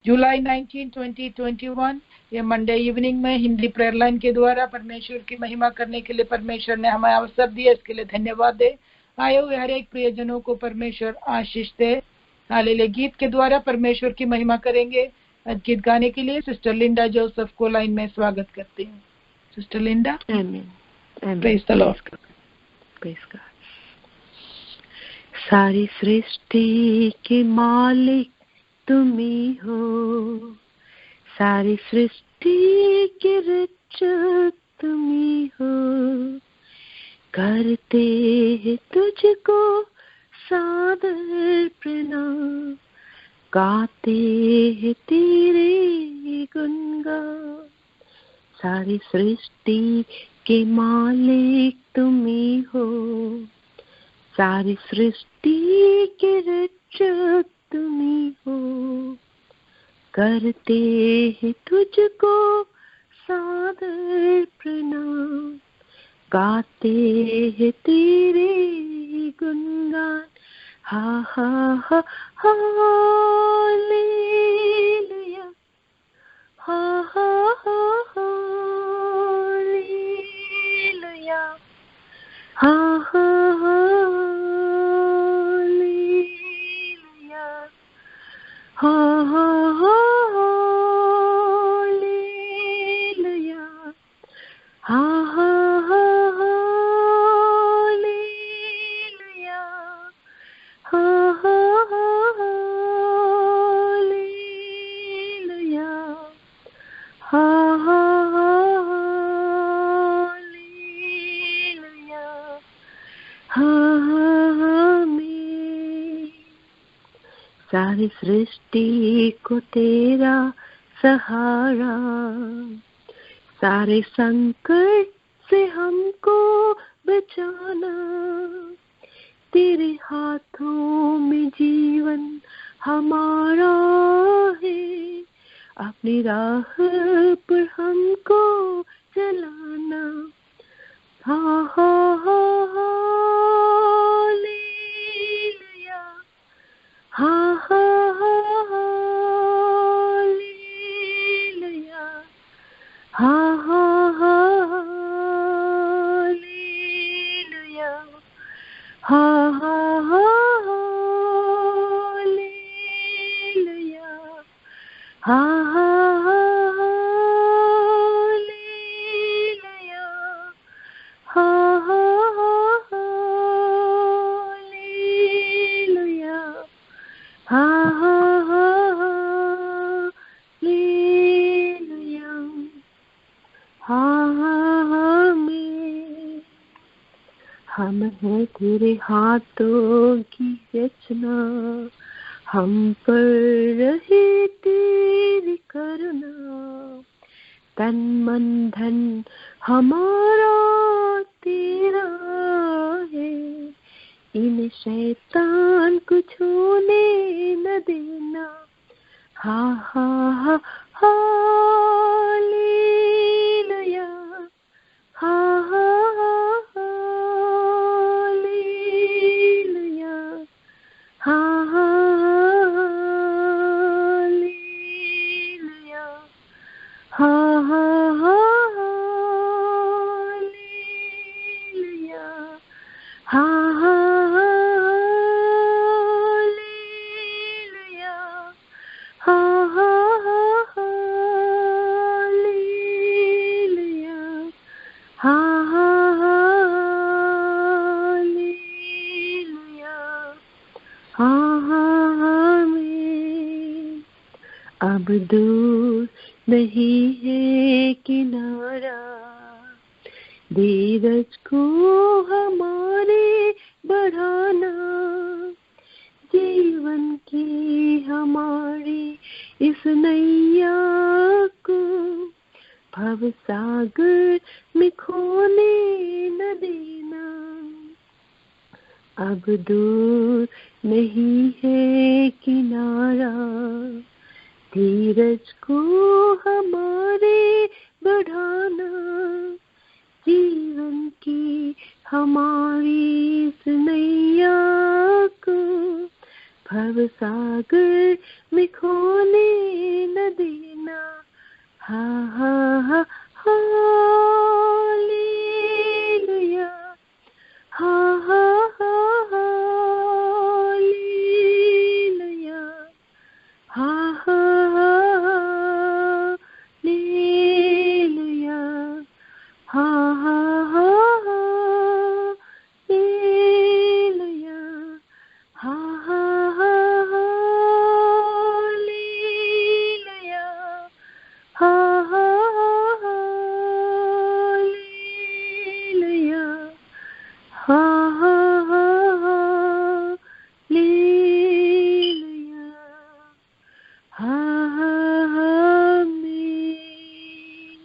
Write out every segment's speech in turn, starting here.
जुलाई 19, 2021 ये Monday evening में Hindi prayer line के द्वारा परमेश्वर की महिमा करने के लिए परमेश्वर ने हमें अवसर दिया, इसके लिए धन्यवाद दे। आए हुए हर एक प्रियजनों को परमेश्वर आशीष दे। हालेलुया। गीत के द्वारा परमेश्वर की महिमा करेंगे। गीत गाने के लिए सिस्टर लिंडा जोसेफ को लाइन में स्वागत करती हूँ। Sister Linda. Praise the Lord. Praise God. सारी सृष्टि के मालिक तुम्ही हो, सारी सृष्टि के रक्षक तुम्ही हो, करते हैं तुझको सादर प्रणाम, गाते हैं तेरे गुणगान। सारी सृष्टि के मालिक तुम्ही हो, सारी सृष्टि के रक्षक तुम्ही हो, करते हैं तुझको सादर प्रणाम, गाते हैं तेरे गुणगान। हा हा हा हालेलुया, हा हा हा हालेलुया, हा हा हालेलुया, हा हा हालेलुया, हा हा हालेलुया, हा हा हालेलुया, हा हा हालेलुया, हा हा आमीन। सारी सृष्टि को तेरा सहारा, सारे संकट से हमको बचाना, तेरे हाथों में जीवन हमारा है, अपनी राह पर हमको चलाना। हा हा हा हालेलुया, हा हा हा हालेलुया, हा हा हा हालेलुया, हा हा हा हालेलुया, हा हा हा हालेलुया, हा हा हा हालेलुया, हा हा हा हालेलुया, हा हा आमीन। हम हैं तेरे हाथों की रचना, हम पर रहे तेरी करुणा, तन मन धन हमारा तेरा है, इन शैतान को छूने न देना। हा हा हा हालेलुया, हा हा हा हालेलुया, हा हा हालेलुया, हा हा हा हालेलुया, हा हा हालेलुया, हा हा हालेलुया, हा हा हालेलुया, हा हा आमीन। अब दूर नहीं है किनारा, धीरज को हमारे बढ़ाना, जीवन की हमारी इस नैया को भव सागर में खोने न देना। अब दूर नहीं है किनारा, धीरज को हमारे बढ़ाना, जीवन की हमारी इस नैया को भव सागर में खोने न देना। हा हा हा हालेलुया, हा हा हा हालेलुया, हा हा हा हालेलुया, हा हा हा हालेलुया, हा हा हा हालेलुया, हा हा हा हालेलुया, हा हा हा हालेलुया, हा हा आमीन।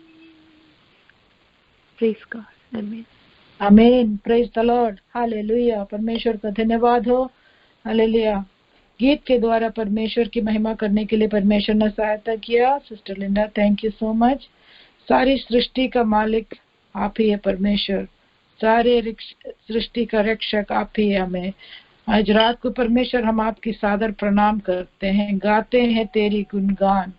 प्रेज गॉड, आमीन। आमीन, प्रेज द लॉर्ड, हालेलुया। परमेश्वर का धन्यवाद हो, हालेलुया। गीत के द्वारा परमेश्वर की महिमा करने के लिए परमेश्वर ने सहायता किया। Sister Linda, thank you so much. सारी सृष्टि का मालिक आप ही है परमेश्वर, सारे सृष्टि का रक्षक आप ही है। हमें आज रात को परमेश्वर हम आपकी सादर प्रणाम करते हैं, गाते हैं तेरी गुणगान,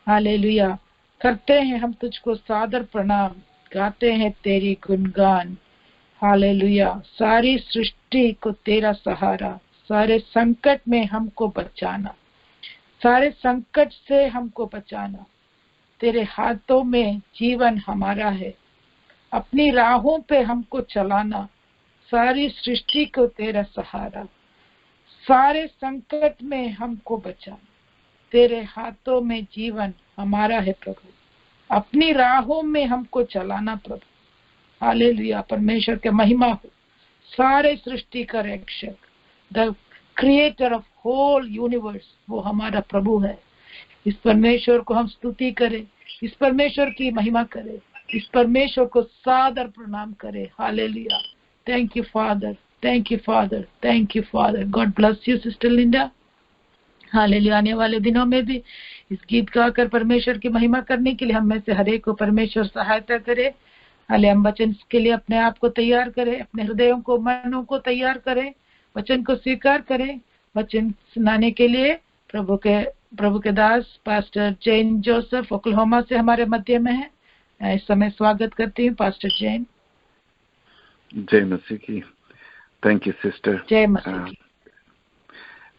हालेलुया। करते हैं हम तुझको सादर प्रणाम, गाते हैं तेरी गुणगान, हालेलुया। सारी सृष्टि को तेरा सहारा, सारे संकट में हमको बचाना, सारे संकट से हमको बचाना। तेरे हाथों में जीवन हमारा है, अपनी राहों पे हमको चलाना। सारी सृष्टि को तेरा सहारा, सारे संकट में हमको बचाना। तेरे हाथों में जीवन हमारा है प्रभु, अपनी राहों में हमको चलाना प्रभु, हालेलुया। परमेश्वर के महिमा हो। सारे सृष्टि का रक्षक, the creator of whole universe, वो हमारा प्रभु है। इस परमेश्वर को हम स्तुति करें, इस परमेश्वर की महिमा करें, इस परमेश्वर को सादर प्रणाम करें, hallelujah. Thank you father, thank you father, thank you father. God bless you sister Linda, hallelujah. आने वाले दिनों में भी इस गीत गाकर परमेश्वर की महिमा करने के लिए हम में से हर एक को परमेश्वर सहायता करे। हाले हम वचन के लिए अपने आप को तैयार करें, अपने हृदयों को, मनों को तैयार करें, वचन को स्वीकार करें। वचन सुनाने के लिए प्रभु के दास पास्टर जैन जोसेफ ओक्लाहोमा से हमारे मध्य में है। मैं इस समय स्वागत करती हूँ पास्टर जैन। जय मसीह की। Thank you sister. जय मसीह की।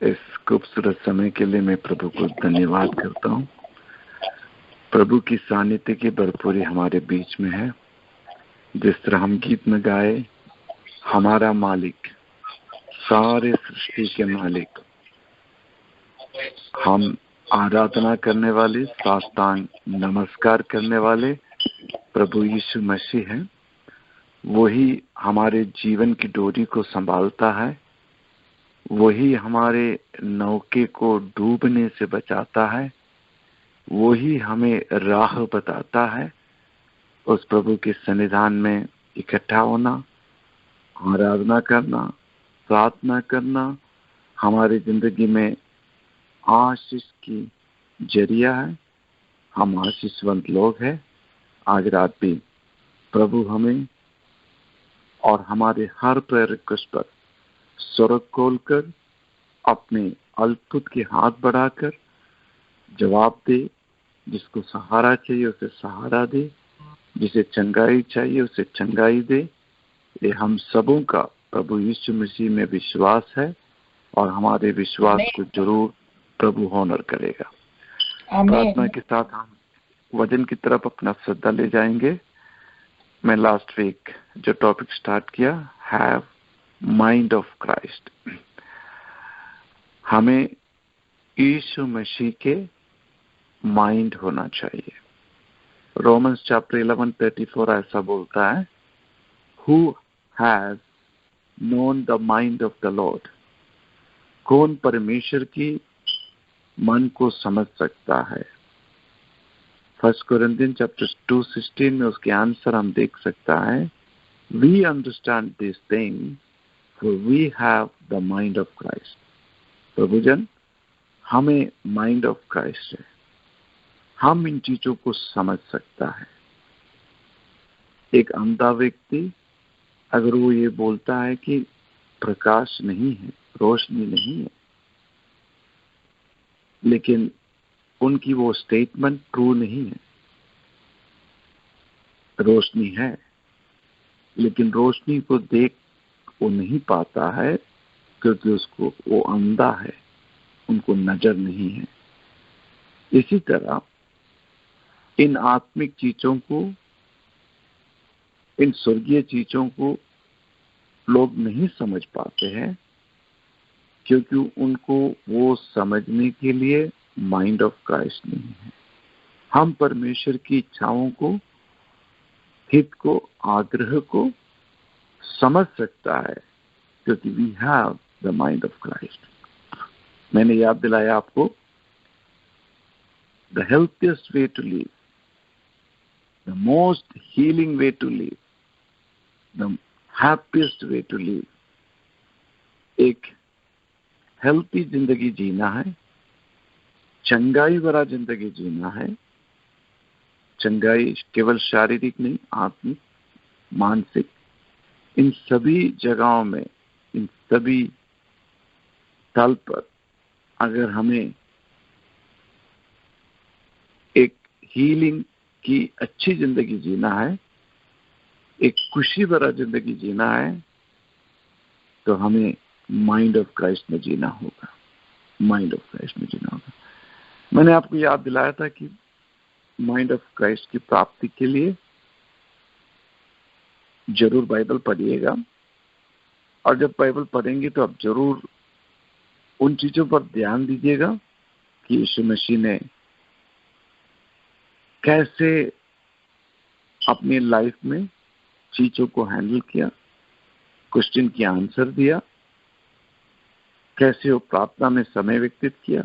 इस खूबसूरत समय के लिए मैं प्रभु को धन्यवाद करता हूँ। प्रभु की सानिध्य की भरपूरी हमारे बीच में है। जिस तरह हम गीत में गाए, हमारा मालिक, सारे सृष्टि के मालिक, हम आराधना करने वाले, साष्टांग नमस्कार करने वाले प्रभु यीशु मसीह हैं। वही हमारे जीवन की डोरी को संभालता है, वही हमारे नौके को डूबने से बचाता है, वही हमें राह बताता है। उस प्रभु के सन्निधान में इकट्ठा होना, आराधना करना, प्रार्थना करना हमारी जिंदगी में आशीष की जरिया है। हम आशीषवंत लोग हैं। आज रात भी प्रभु हमें और हमारे हर प्रेयर रिक्वेस्ट पर स्वर खोलकर अपने अद्भुत के हाथ बढ़ाकर जवाब दे। जिसको सहारा चाहिए उसे सहारा दे, जिसे चंगाई चाहिए उसे चंगाई दे। ये हम सबों का प्रभु यीशु मसीह में विश्वास है और हमारे विश्वास को जरूर प्रभु होनर करेगा। प्रार्थना के साथ हम वचन की तरफ अपना श्रद्धा ले जाएंगे। मैं लास्ट वीक जो टॉपिक स्टार्ट किया, हैव माइंड ऑफ क्राइस्ट, हमें यीशु मसीह के माइंड होना चाहिए। रोमन्स चैप्टर 11:34 ऐसा बोलता है, who has known the mind of the Lord, कौन परमेश्वर की मन को समझ सकता है। 1 कोरिन्थियंस चैप्टर 2:16 में उसके आंसर हम देख सकता है, we understand this thing for we have the mind of Christ. प्रभुजन, हमें माइंड ऑफ क्राइस्ट है, हम इन चीजों को समझ सकता है। एक अंधा व्यक्ति अगर वो ये बोलता है कि प्रकाश नहीं है, रोशनी नहीं है, लेकिन उनकी वो स्टेटमेंट ट्रू नहीं है। रोशनी है, लेकिन रोशनी को देख वो नहीं पाता है, क्योंकि उसको वो अंधा है, उनको नजर नहीं है। इसी तरह इन आत्मिक चीजों को, इन स्वर्गीय चीजों को लोग नहीं समझ पाते हैं, क्योंकि उनको वो समझने के लिए माइंड ऑफ क्राइस्ट नहीं है। हम परमेश्वर की इच्छाओं को, हित को, आग्रह को समझ सकता है, क्योंकि we have the mind of Christ. मैंने याद दिलाया आपको, the healthiest way to live, the most healing way to live, the happiest way to live, एक हेल्थी जिंदगी जीना है, चंगाई भरा जिंदगी जीना है। चंगाई केवल शारीरिक नहीं, आत्मिक, मानसिक, इन सभी जगहों में, इन सभी तल पर अगर हमें एक हीलिंग की अच्छी जिंदगी जीना है, एक खुशी भरा जिंदगी जीना है, तो हमें माइंड ऑफ क्राइस्ट में जीना होगा। माइंड ऑफ क्राइस्ट में जीना होगा। मैंने आपको याद दिलाया था कि माइंड ऑफ क्राइस्ट की प्राप्ति के लिए जरूर बाइबल पढ़िएगा, और जब बाइबल पढ़ेंगे तो आप जरूर उन चीजों पर ध्यान दीजिएगा कि यीशु मसीह ने कैसे अपनी लाइफ में चीजों को हैंडल किया, क्वेश्चन की आंसर दिया, कैसे वो प्रार्थना में समय व्यतीत किया,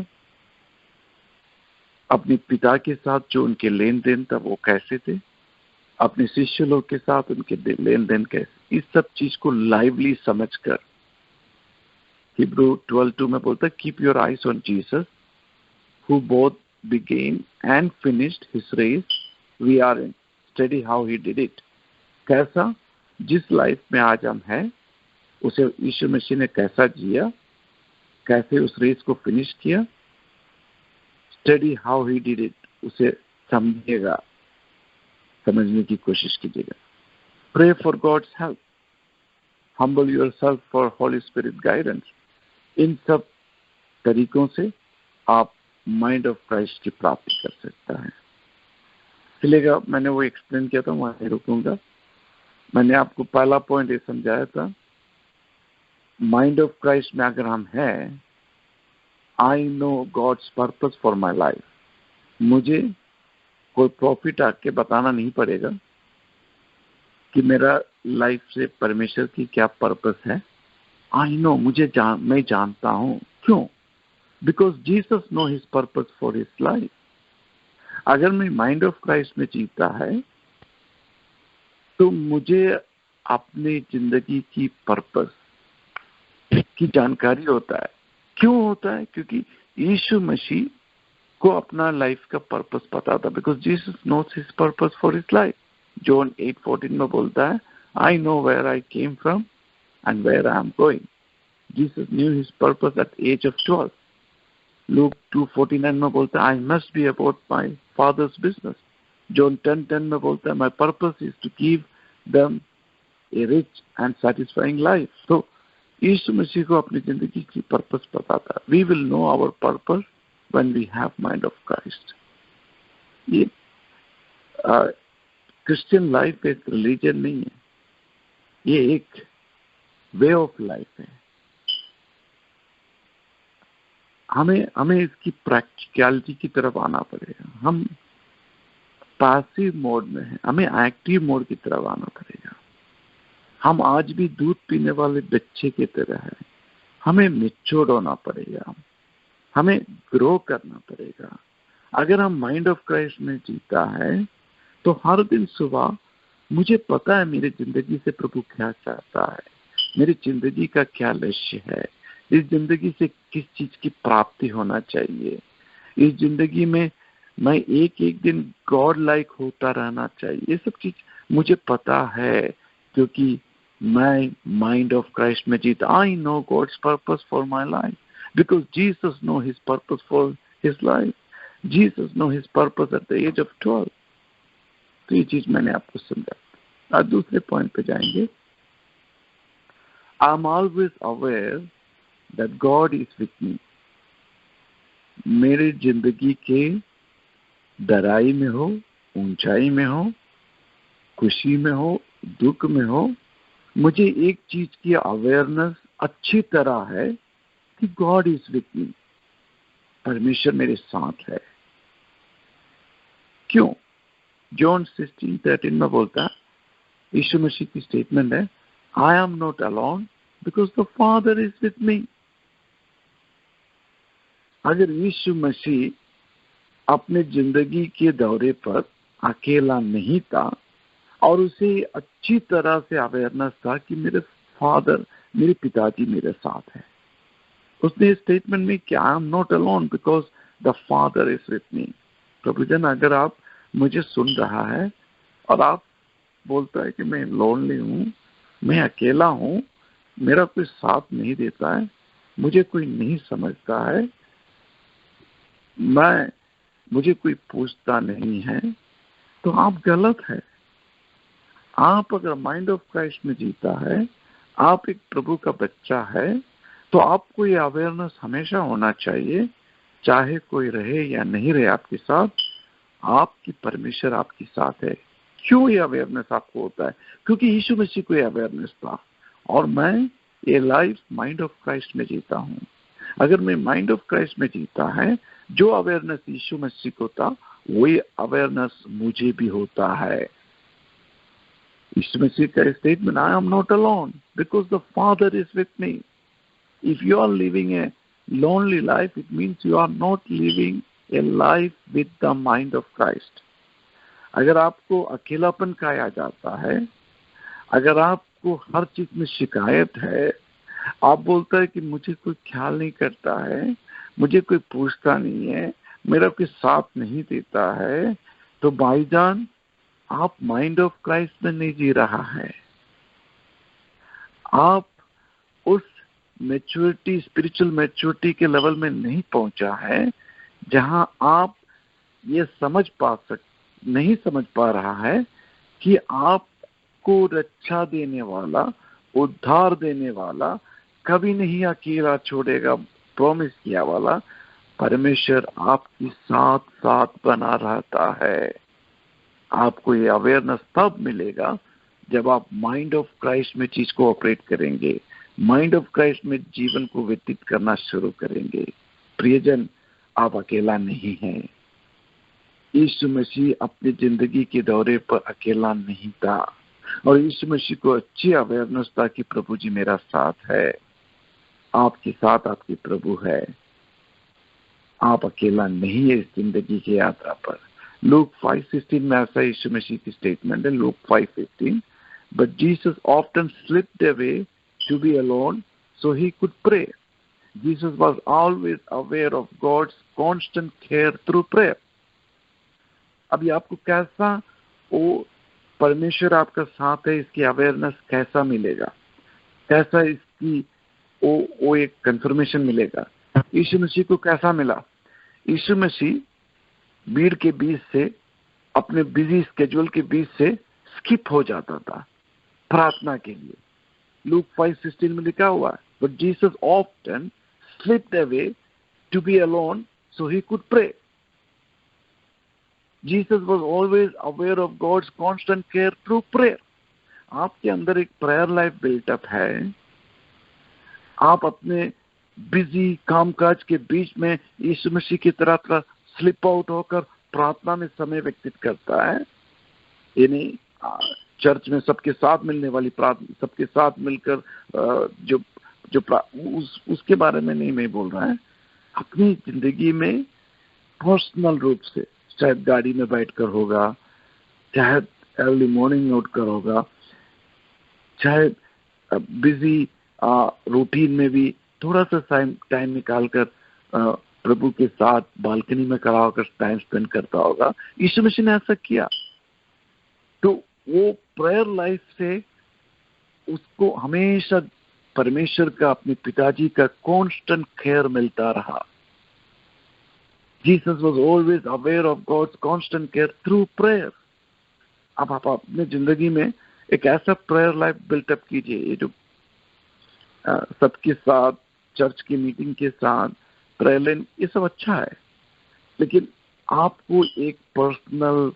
अपने पिता के साथ जो उनके लेन देन था वो कैसे थे, अपने शिष्य लोग के साथ उनके लेन देन कैसे, इस सब चीज को लाइवली समझकर हिब्रू 12:2 में बोलता है, keep your eyes on Jesus who both began and finished his race, we are in study how he did it. कैसा, जिस लाइफ में आज हम हैं उसे यीशु मसीह ने कैसा जिया, कैसे उस रेस को फिनिश किया, study how he did it, उसे समझिएगा, समझने की कोशिश कीजिएगा। Pray for God's help, humble yourself for holy spirit guidance. इन सब तरीकों से आप माइंड ऑफ क्राइस्ट की प्राप्ति कर सकता है। चलेगा, मैंने वो एक्सप्लेन किया था, वहां रुकूंगा। मैंने आपको पहला पॉइंट ये समझाया था, माइंड ऑफ क्राइस्ट में अगर हम हैं, I know God's purpose for my life. मुझे कोई प्रॉफिट आके बताना नहीं पड़ेगा कि मेरा लाइफ से परमेश्वर की क्या पर्पस है। आई नो, मैं जानता हूं। क्यों? Because Jesus know his purpose for his life. अगर मैं माइंड ऑफ क्राइस्ट में जीता है तो मुझे अपनी जिंदगी की पर्पस की जानकारी होता है। क्यों होता है? क्योंकि यीशु मसीह को अपना लाइफ का पर्पस पता था, because Jesus knows his purpose for his life. John 8:14 में बोलता है, I know where I came from and where I am going. Jesus knew his purpose at age of 12। Luke 2:49 में बोलता है, I must be about my father's business. John 10:10 में बोलता है, my purpose is to give them a rich and satisfying life. तो यीशु मसीह को अपनी जिंदगी की पर्पस पता था। We will know our purpose when we have mind of Christ. ये क्रिश्चियन लाइफ एक रिलीजन नहीं है, ये एक वे ऑफ लाइफ है। हमें इसकी प्रैक्टिकलिटी की तरफ आना पड़ेगा। हम पैसिव मोड में हैं, हमें एक्टिव मोड की तरफ आना पड़ेगा। हम आज भी दूध पीने वाले बच्चे की तरह है। हमें मैच्योर होना पड़ेगा, हमें ग्रो करना पड़ेगा। अगर हम माइंड ऑफ क्राइस्ट में जीता है तो हर दिन सुबह मुझे पता है मेरी जिंदगी से प्रभु क्या चाहता है, मेरी जिंदगी का क्या लक्ष्य है, इस जिंदगी से किस चीज की प्राप्ति होना चाहिए, इस जिंदगी में मैं एक एक दिन गॉड लाइक होता रहना चाहिए। ये सब चीज मुझे पता है, क्योंकि मैं माइंड ऑफ क्राइस्ट में जीता। I know God's purpose for my life because Jesus know his purpose for his life. Jesus know his purpose at the age of 12. तो ये चीज मैंने आपको समझा। आज दूसरे पॉइंट पे जाएंगे। आई am always aware that God is with मी। मेरी जिंदगी के दराई में हो, ऊंचाई में हो, खुशी में हो, दुख में हो, मुझे एक चीज की अवेयरनेस अच्छी तरह है कि गॉड इज विथ मी, परमेश्वर मेरे साथ है। क्यों? जॉन 16:13 में बोलता है, यीशु मसीह की स्टेटमेंट है, आई am not alone because the father is with मी। अगर यीशु मसीह अपने जिंदगी के दौरे पर अकेला नहीं था और उसे अच्छी तरह से अवेयरनेस था कि मेरे फादर, मेरे पिताजी मेरे साथ है, उसने स्टेटमेंट में कि I am not alone because the father is with me. प्रभुजन, अगर आप मुझे सुन रहा है और आप बोलता है कि मैं लोनली हूं, मैं अकेला हूं, मेरा कोई साथ नहीं देता है, मुझे कोई नहीं समझता है, मुझे कोई पूछता नहीं है, तो आप गलत है। आप अगर माइंड ऑफ क्राइस्ट में जीता है, आप एक प्रभु का बच्चा है, तो आपको ये अवेयरनेस हमेशा होना चाहिए, चाहे कोई रहे या नहीं रहे आपके साथ, आपकी परमेश्वर आपके साथ है। क्यों ये अवेयरनेस आपको होता है? क्योंकि यीशु मसीह को ये अवेयरनेस था और मैं ये लाइफ माइंड ऑफ क्राइस्ट में जीता हूँ। अगर मैं माइंड ऑफ क्राइस्ट में जीता है, जो अवेयरनेस यीशु मसीह को था वही अवेयरनेस मुझे भी होता है। यीशु मसीह का statement, I am not alone because the father is with me. If you are living a lonely life, it means you are not living a life with the mind of Christ. अगर आपको अकेलापन खाया जाता है, अगर आपको हर चीज में शिकायत है, आप बोलता है कि मुझे कोई ख्याल नहीं करता है, मुझे कोई पूछता नहीं है, मेरा कोई साथ नहीं देता है, तो भाईजान आप माइंड ऑफ क्राइस्ट में नहीं जी रहा है। आप उस मैच्योरिटी, स्पिरिचुअल मैच्योरिटी के लेवल में नहीं पहुंचा है जहां आप ये नहीं समझ पा रहा है कि आपको रक्षा देने वाला, उद्धार देने वाला, कभी नहीं अकेला छोड़ेगा, प्रॉमिस किया वाला परमेश्वर आपके साथ साथ बना रहता है। आपको ये अवेयरनेस तब मिलेगा जब आप माइंड ऑफ क्राइस्ट में चीज को ऑपरेट करेंगे, माइंड ऑफ क्राइस्ट में जीवन को व्यतीत करना शुरू करेंगे। प्रियजन, आप अकेला नहीं हैं। यीशु मसीह अपनी जिंदगी के दौरे पर अकेला नहीं था और यीशु मसीह को अच्छी अवेयरनेस था कि प्रभु जी मेरा साथ है, आपके साथ आपके प्रभु है, आप अकेला नहीं है इस जिंदगी की यात्रा पर। लूक 5:16 में ऐसा यीशु मसीह की स्टेटमेंट है, look 5:15, but Jesus often slipped away to be alone so he could pray. Jesus was always aware of God's constant care through prayer. अभी आपको कैसा वो परमेश्वर आपका साथ है इसकी अवेयरनेस कैसा मिलेगा, कैसा इसकी वो एक कंफर्मेशन मिलेगा? यीशु मसीह को कैसा मिला? यीशु मसीह भीड़ के बीच से, अपने बिजी स्केड्यूल के बीच से स्किप हो जाता था प्रार्थना के लिए। लूक 5:16 में लिखा हुआ है, but Jesus often slipped away to be alone so he could pray. Jesus was always aware of God's constant care through prayer. आपके अंदर एक प्रेयर लाइफ बिल्टअप है। आप अपने बिजी कामकाज के बीच में यीशु मसीह की तरह स्लिप आउट होकर प्रार्थना में समय व्यतीत करता है। यानी चर्च में सबके साथ मिलने वाली प्रार्थना, सबके साथ मिलकर उसके बारे में नहीं मैं बोल रहा है। अपनी जिंदगी में पर्सनल रूप से, चाहे गाड़ी में बैठकर होगा, चाहे अर्ली मॉर्निंग उठकर होगा, चाहे बिजी रूटीन में भी थोड़ा सा टाइम निकालकर प्रभु के साथ बालकनी में खड़ा होकर टाइम स्पेंड करता होगा। यीशु मसीह ने ऐसा किया, तो वो प्रेयर लाइफ से उसको हमेशा परमेश्वर का, अपने पिताजी का कांस्टेंट केयर मिलता रहा। Jesus was always aware of God's constant care through prayer. अब आप अपने जिंदगी में एक ऐसा प्रेयर लाइफ बिल्टअप कीजिए, ये जो सबके साथ चर्च की मीटिंग के साथ प्रेयर लाइन, ये सब अच्छा है, लेकिन आपको एक पर्सनल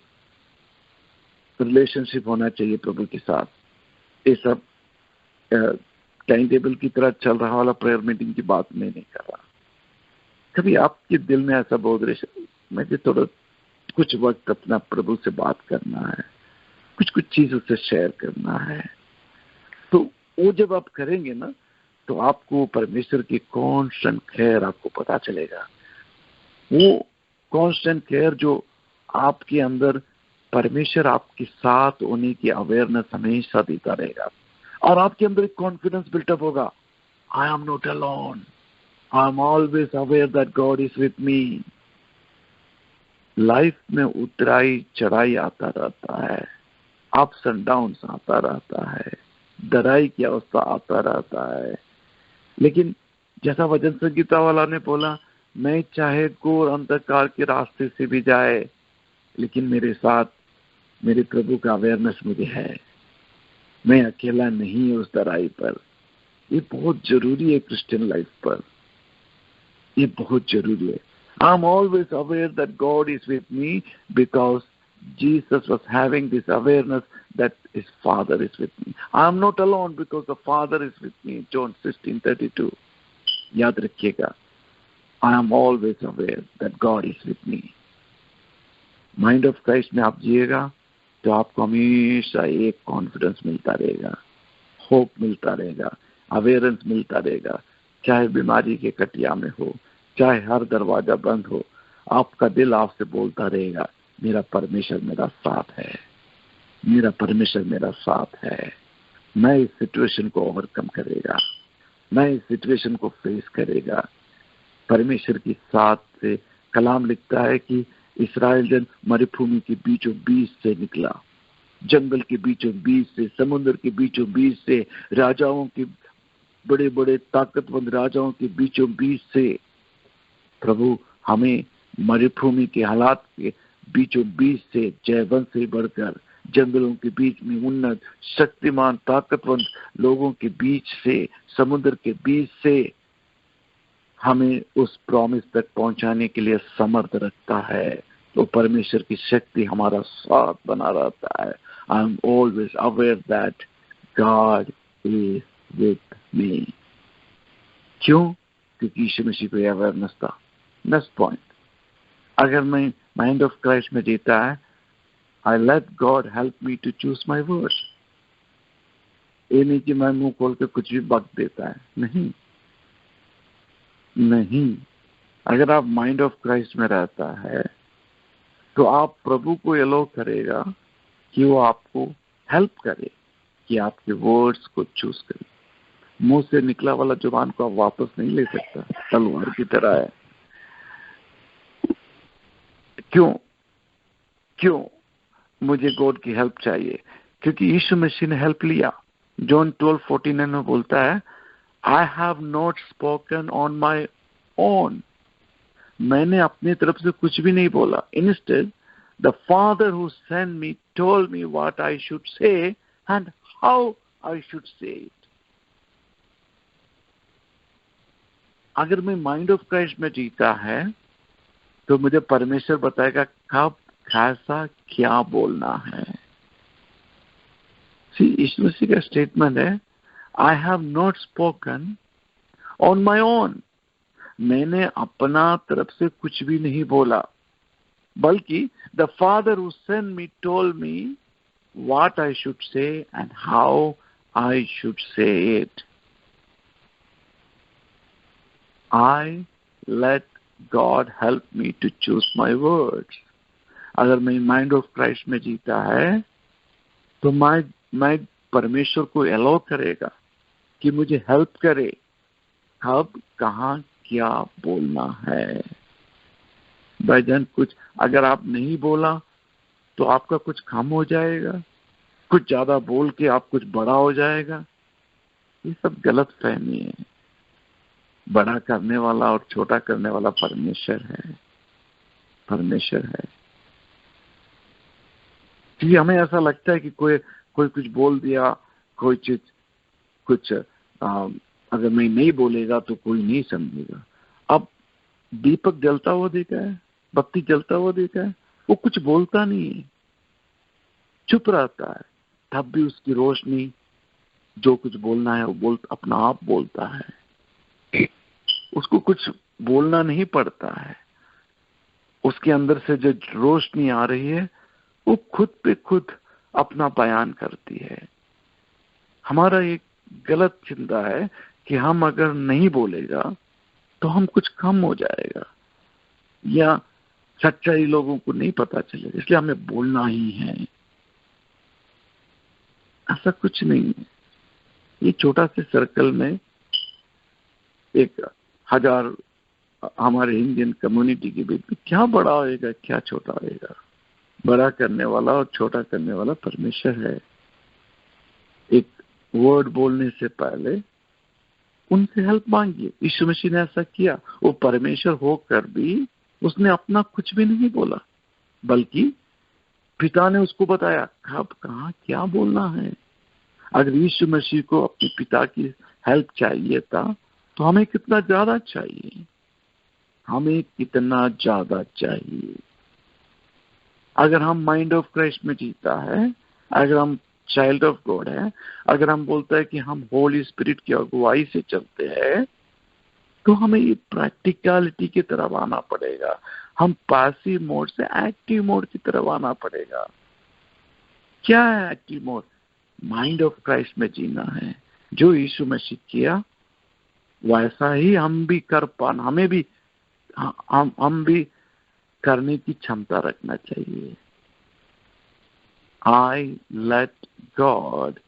रिलेशनशिप होना चाहिए प्रभु के साथ। ये सब टाइम टेबल की तरह चल रहा वाला प्रेयर मीटिंग की बात मैं नहीं कर रहा। कभी आपके दिल में ऐसा बोध रहे, मुझे थोड़ा कुछ वक्त अपना प्रभु से बात करना है, कुछ कुछ चीज उससे शेयर करना है, तो वो जब आप करेंगे ना, तो आपको परमेश्वर की कांस्टेंट केयर आपको पता चलेगा। वो कांस्टेंट केयर जो आपके अंदर परमेश्वर आपके साथ होने की अवेयरनेस हमेशा देता रहेगा, और आपके अंदर एक कॉन्फिडेंस बिल्टअप होगा। आई am not alone, I am always aware that God is with me. Life में उतराई चढ़ाई आता रहता है, अप्स एंड डाउन्स आता रहता है, डराई की अवस्था आता रहता है, लेकिन जैसा वचन संगीता वाला ने बोला, मैं चाहे घोर अंधकार के रास्ते से भी जाए, लेकिन मेरे साथ मेरे प्रभु का अवेयरनेस मुझे है, मैं अकेला नहीं हूं उस डराई पर। ये बहुत जरूरी है क्रिश्चियन लाइफ पर, ये बहुत जरूरी है। आई am always aware that God is with me because Jesus was having this awareness that his Father is with me. I am not alone because the Father is with me. John 16:32. याद रखिएगा, I am always aware that God is with me. Mind of Christ में आप जिएगा तो आपको हमेशा एक confidence मिलता रहेगा, होप मिलता रहेगा, अवेयरेंस मिलता रहेगा। चाहे बीमारी के कटिया में हो, चाहे हर दरवाजा बंद हो, आपका दिल आपसे बोलता रहेगा, मेरा परमेश्वर मेरा साथ है, मेरा परमेश्वर मेरा साथ है। मैं इस सिचुएशन को ओवरकम करेगा, मैं इस सिचुएशन को फेस करेगा। परमेश्वर की साथ से कलाम लिखता है कि इस्राएल जन मरुभूमि के बीचों बीच से निकला, जंगल के बीचों बीच से, समुद्र के बीचों बीच से, राजाओं के बड़े बड़े ताकतवर राजाओं के बीचों बीच से प्रभु हमें मरुभूमि के हालात के बीचों बीच से, जयवंत से बढ़कर जंगलों के बीच में उन्नत शक्तिमान ताकतवर लोगों के बीच से, समुद्र के बीच से हमें उस प्रॉमिस तक पहुंचाने के लिए समर्थ रखता है। तो परमेश्वर की शक्ति हमारा साथ बना रहता है। आई am always aware that God is with मी। क्यों? क्योंकि यीशु मसीह को अवेयरनेस था। नेक्स्ट पॉइंट, अगर मैं माइंड ऑफ क्राइस्ट में जीता है, I let God help me to choose my words. ये नहीं कि मैं मुंह खोल के कुछ भी बक देता है, नहीं नहीं। अगर आप माइंड ऑफ क्राइस्ट में रहता है तो आप प्रभु को अलाउ करेगा कि वो आपको हेल्प करे कि आपके वर्ड्स को चूज करे। मुंह से निकला वाला जुबान को आप वापस नहीं ले सकता, तलवार की तरह है। क्यों मुझे गॉड की हेल्प चाहिए? क्योंकि यीशु मसीह ने हेल्प लिया। जॉन 12:49 में बोलता है, I have not spoken on my own. मैंने अपनी तरफ से कुछ भी नहीं बोला। Instead the father who sent me told me what I should say and how I should say it. अगर मैं माइंड ऑफ क्राइस्ट में जीता है तो मुझे परमेश्वर बताएगा कब कैसा क्या बोलना है। यीशु मसीह का स्टेटमेंट है, I have not spoken on my own. मैंने अपना तरफ से कुछ भी नहीं बोला, बल्कि the father who sent me told me what I should say and how I should say it. I let God help me to choose my words. अगर मैं माइंड ऑफ क्राइस्ट में जीता है तो मैं परमेश्वर को अलाउ करेगा कि मुझे हेल्प करे कब कहाँ क्या बोलना है। भाईजान, कुछ अगर आप नहीं बोला तो आपका कुछ कम हो जाएगा, कुछ ज्यादा बोल के आप कुछ बड़ा हो जाएगा। ये सब गलत फहमी है। बड़ा करने वाला और छोटा करने वाला परमेश्वर है। परमेश्वर है। क्योंकि हमें ऐसा लगता है कि कोई कुछ बोल दिया, कोई चीज कुछ अगर मैं नहीं बोलेगा तो कोई नहीं समझेगा। अब दीपक जलता हुआ देखा है, बत्ती जलता हुआ देखा है, वो कुछ बोलता नहीं है, चुप रहता है, तब भी उसकी रोशनी जो कुछ बोलना है वो अपना आप बोलता है। उसको कुछ बोलना नहीं पड़ता है, उसके अंदर से जो रोशनी आ रही है वो खुद पे खुद अपना बयान करती है। हमारा एक गलत चिंता है कि हम अगर नहीं बोलेगा तो हम कुछ कम हो जाएगा या सच्चाई लोगों को नहीं पता चलेगा, इसलिए हमें बोलना ही है। ऐसा कुछ नहीं है। ये छोटा से सर्कल में 1000 हमारे इंडियन कम्युनिटी के बीच में क्या बड़ा होएगा, क्या छोटा होएगा? बड़ा करने वाला और छोटा करने वाला परमेश्वर है। एक वर्ड बोलने से पहले उनसे हेल्प मांगिए। यीशु मसीह ने ऐसा किया। वो परमेश्वर होकर भी उसने अपना कुछ भी नहीं बोला, बल्कि पिता ने उसको बताया कब कहाँ क्या बोलना है। अगर यीशु मसीह को अपने पिता की हेल्प चाहिए था तो हमें कितना ज्यादा चाहिए, हमें कितना ज्यादा चाहिए। अगर हम माइंड ऑफ क्राइस्ट में जीता है, अगर हम चाइल्ड ऑफ गॉड है, अगर हम बोलते हैं कि हम होली स्पिरिट की अगुवाई से चलते हैं, तो हमें ये प्रैक्टिकलिटी की तरफ आना पड़ेगा। हम पैसिव मोड से एक्टिव मोड की तरफ आना पड़ेगा। क्या है active mode? Mind of Christ में जीना है। जो यीशु मसीह किया वैसा ही हम भी कर पाना, हमें भी हम भी करने की क्षमता रखना चाहिए। I let God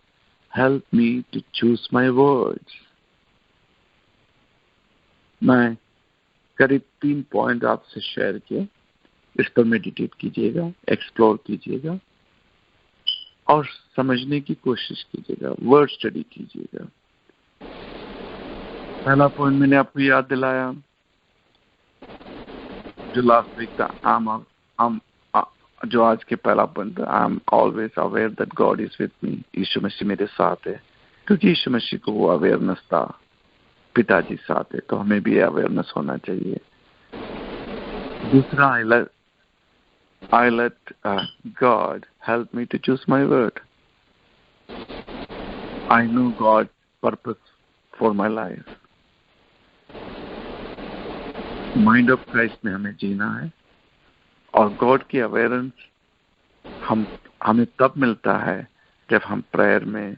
help me to choose my words. मैं करीब 3 पॉइंट आपसे शेयर किए, इस पर मेडिटेट कीजिएगा, एक्सप्लोर कीजिएगा और समझने की कोशिश कीजिएगा, वर्ड स्टडी कीजिएगा। पहला पॉइंट मैंने आपको याद दिलाया जो लास्ट वीक था, जो आज के पहला पॉइंट था, I am always aware that God is with me. Yeshu Masih मेरे साथ है, क्योंकि यीशु मसीह को वो अवेयरनेस था, पिताजी साथ है, तो हमें भी अवेयरनेस होना चाहिए। दूसरा, I let God help me to choose my word. I know God's purpose for my life. Mind of Christ में हमें जीना है और गॉड की अवेयरनेस हमें तब मिलता है जब हम प्रेयर में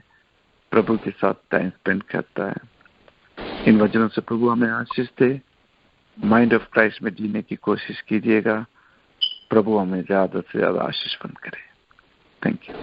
प्रभु के साथ टाइम स्पेंड करता है। इन वचनों से प्रभु हमें आशीष दे। माइंड ऑफ क्राइस्ट में जीने की कोशिश कीजिएगा। प्रभु हमें ज्यादा से ज्यादा आशीष बंद करे। Thank you.